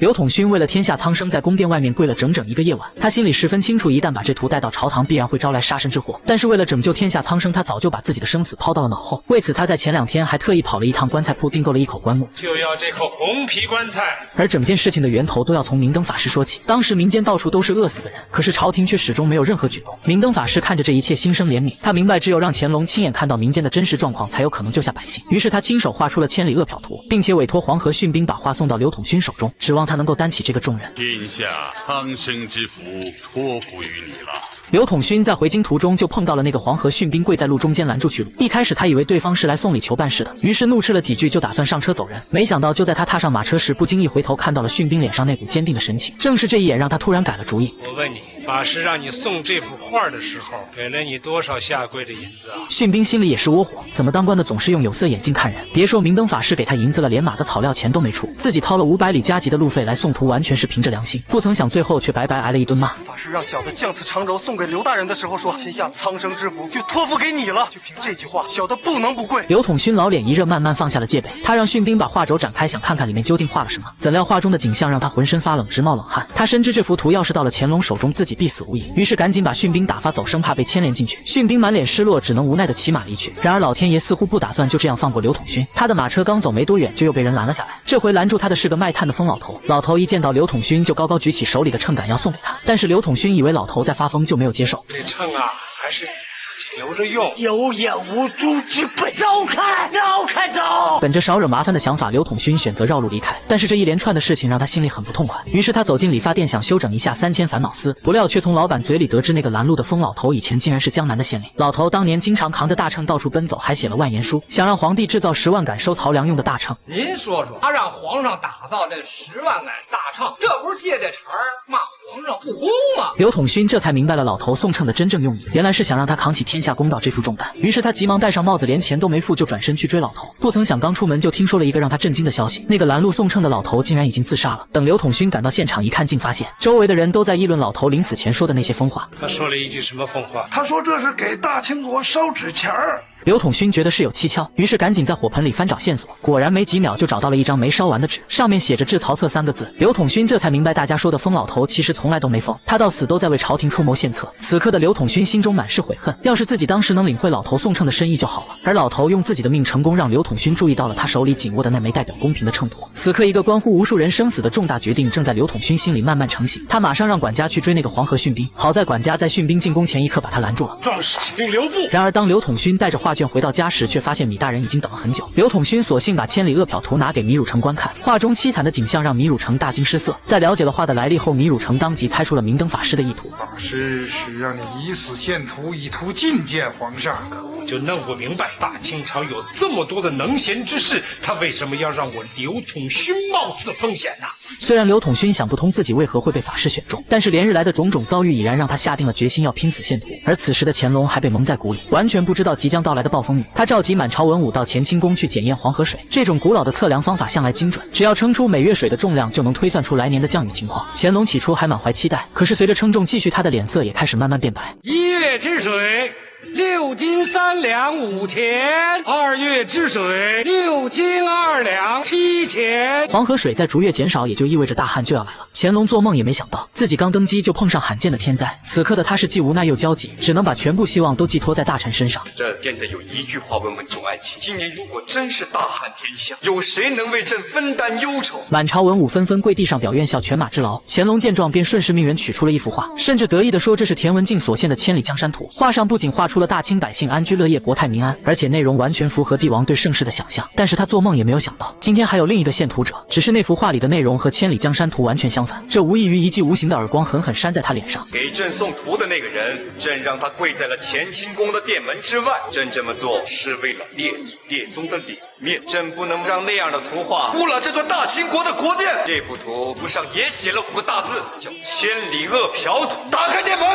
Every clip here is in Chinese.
刘统勋为了天下苍生，在宫殿外面跪了整整1个夜晚。他心里十分清楚，一旦把这图带到朝堂，必然会招来杀身之祸。但是为了拯救天下苍生，他早就把自己的生死抛到了脑后。为此，他在前2天还特意跑了一趟棺材铺，订购了1口棺木，就要这口红皮棺材。而整件事情的源头都要从明灯法师说起。当时民间到处都是饿死的人，可是朝廷却始终没有任何举动。明灯法师看着这一切，心生怜悯。他明白，只有让乾隆亲眼看到民间的真实状况，才有可能救下百姓。于是他亲手画出了千里饿殍图，并且委托黄河训兵把画送到刘统勋手中，指望他能够担起这个重任。天下苍生之福托付于你了。刘统勋在回京途中就碰到了那个黄河训兵，跪在路中间拦住去路。一开始他以为对方是来送礼求办事的，于是怒斥了几句，就打算上车走人。没想到就在他踏上马车时，不经意回头看到了训兵脸上那股坚定的神情。正是这一眼让他突然改了主意。我问你，法师让你送这幅画的时候，给了你多少下跪的银子啊？训兵心里也是窝火，怎么当官的总是用有色眼镜看人？别说明灯法师给他银子了，连马的草料钱都没出，自己掏了500里加急的路费来送图，完全是凭着良心。不曾想最后却白白挨了一顿骂。法师让小的降此长轴送给刘大人的时候说，天下苍生之福就托付给你了，就凭这句话，小的不能不跪。刘统勋老脸一热，慢慢放下了戒备。他让训兵把画轴展开，想看看里面究竟画了什么。怎料画中的景象让他浑身发冷，直冒冷汗。他深知这幅图要是到了乾隆手中，自己必死无疑，于是赶紧把训兵打发走，生怕被牵连进去。训兵满脸失落，只能无奈的骑马离去。然而老天爷似乎不打算就这样放过刘统勋，他的马车刚走没多远，就又被人拦了下来。这回拦住他的是个卖炭的疯老头。老头一见到刘统勋，就高高举起手里的秤杆要送给他，但是刘统勋以为老头在发疯，就没有接受。这秤啊，还是你自己留着用。有眼无珠之辈，走开，走开，走！本着少惹麻烦的想法，刘统勋选择绕路离开。但是这一连串的事情让他心里很不痛快，于是他走进理发店想休整一下3000烦恼丝，不料却从老板嘴里得知那个拦路的疯老头以前竟然是江南的县令。老头当年经常扛着大秤到处奔走，还写了万言书，想让皇帝制造10万杆收漕粮用的大秤。您说说，他让皇上打造这10万杆大秤，这不是借这茬儿骂皇上不公吗？刘统勋这才明白了老头送秤的真正用意，原来是想让他扛起天下公道这副重担。于是他急忙戴上帽子，连钱都没付就转身去追老头。不曾想刚出门就听说了一个让他震惊的消息，那个拦路送秤的老头竟然已经自杀了。等刘统勋赶到现场一看，竟发现周围的人都在议论老头临死前说的那些疯话。他说了一句什么疯话？他说这是给大清国烧纸钱儿。刘统勋觉得事有蹊跷，于是赶紧在火盆里翻找线索，果然没几秒就找到了一张没烧完的纸，上面写着治曹策3个字。刘统勋这才明白大家说的疯老头其实从来都没疯，他到死都在为朝廷出谋献策。此刻的刘统勋心中满是悔恨，要是自己当时能领会老头送秤的深意就好了。而老头用自己的命成功让刘统勋注意到了他手里紧握的那枚代表公平的秤砣。此刻一个关乎无数人生死的重大决定正在刘统勋心里慢慢成型，他马上让管家去追那个黄河训兵，好在管家在训兵进宫前一刻把他拦住了。壮士请留步。然而当刘统勋带着画卷回到家时，却发现米大人已经等了很久。刘统勋索性把千里饿殍图拿给米汝成观看，画中凄惨的景象让米汝成大惊失色。在了解了画的来历后，米汝成当即猜出了明灯法师的意图。法师是让你以死献图，以图觐见皇上。我就弄不明白，大清朝有这么多的能贤之士，他为什么要让我刘统勋冒此风险呢？虽然刘统勋想不通自己为何会被法师选中，但是连日来的种种遭遇已然让他下定了决心要拼死献图。而此时的乾隆还被蒙在鼓里，完全不知道即将到来的暴风雨。他召集满朝文武到乾清宫去检验黄河水，这种古老的测量方法向来精准，只要称出每月水的重量，就能推算出来年的降雨情况。乾隆起初还满怀期待，可是随着称重继续，他的脸色也开始慢慢变白。1月之水6斤3两5钱，2月之水6斤2两7钱。黄河水在逐月减少，也就意味着大旱就要来了。乾隆做梦也没想到，自己刚登基就碰上罕见的天灾。此刻的他是既无奈又焦急，只能把全部希望都寄托在大臣身上。这殿子有一句话问问众爱卿：今年如果真是大旱天下，有谁能为朕分担忧愁？满朝文武纷纷跪地上表愿效犬马之劳。乾隆见状，便顺势命人取出了一幅画，甚至得意地说这是田文镜所献的千里江山图。画上不仅画出了大清百姓安居乐业、国泰民安，而且内容完全符合帝王对盛世的想象。但是他做梦也没有想到，今天还有另一个献图者，只是那幅画里的内容和千里江山图完全相反，这无异于一记无形的耳光狠狠扇在他脸上。给朕送图的那个人，朕让他跪在了乾清宫的殿门之外。朕这么做是为了列祖列宗的脸面，朕不能让那样的图画污了这座大清国的国殿。这幅图上也写了5个大字，叫千里饿殍图。打开殿门。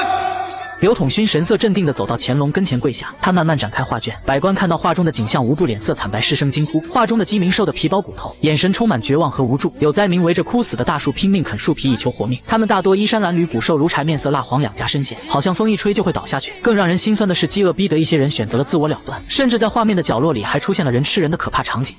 刘统勋神色镇定地走到乾隆跟前跪下，他慢慢展开画卷，百官看到画中的景象，无不脸色惨白，失声惊呼。画中的鸡鸣瘦得皮包骨头，眼神充满绝望和无助。有灾民围着枯死的大树拼命啃树皮以求活命，他们大多衣衫褴褛，骨瘦如柴，面色蜡黄，两颊深陷，好像风一吹就会倒下去。更让人心酸的是，饥饿逼得一些人选择了自我了断，甚至在画面的角落里还出现了人吃人的可怕场景。